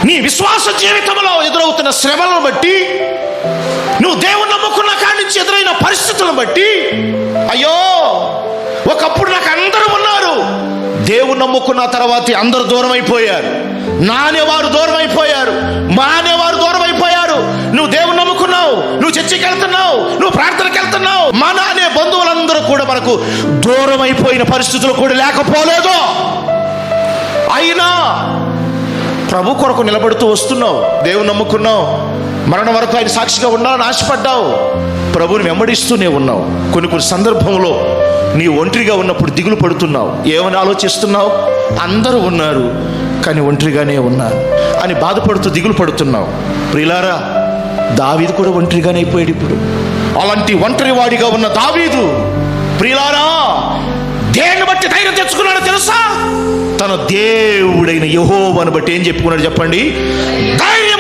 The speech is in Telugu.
నీ విశ్వాస జీవితంలో ఎదురవుతున్న శ్రమలను బట్టి, నువ్వు దేవుని నమ్ముకున్న కాడి నుంచి ఎదురైన పరిస్థితులను బట్టి, అయ్యో ఒకప్పుడు నాకు అందరూ ఉన్నారు, దేవుని నమ్ముకున్న తర్వాత అందరూ దూరం అయిపోయారు, నానేవారు దూరం అయిపోయారు, మానేవారు దూరం అయిపోయారు. నువ్వు దేవుని నమ్ముకున్నావు, నువ్వు చర్చికి వెళ్తున్నావు, నువ్వు ప్రార్థనకి వెళ్తున్నావు, మన అనే బంధువులందరూ కూడా మనకు దూరం అయిపోయిన పరిస్థితులు కూడా లేకపోలేదు. అయినా ప్రభు కొరకు నిలబడుతూ వస్తున్నావు, దేవుని నమ్ముకున్నావు, మరణం వరకు ఆయన సాక్షిగా ఉండాలని ఆశపడ్డావు, ప్రభుని వెంబడిస్తూనే ఉన్నావు. కొన్ని సందర్భంలో నీ ఒంటరిగా ఉన్నప్పుడు దిగులు పడుతున్నావు. ఏమని ఆలోచిస్తున్నావు? అందరూ ఉన్నారు కానీ ఒంటరిగానే ఉన్నారు అని బాధపడుతూ దిగులు పడుతున్నావు. ప్రియులారా, దావీదు కూడా ఒంటరిగానే అయిపోయాడు. ఇప్పుడు అలాంటి ఒంటరి వాడిగా ఉన్న దావీదు, ప్రియులారా, దేన్ని బట్టి ధైర్యం తెచ్చుకున్నాడో తెలుసా? తన దేవుడైన యెహోవాను బట్టి ఏం చెప్పుకున్నాడు చెప్పండి? ధైర్యం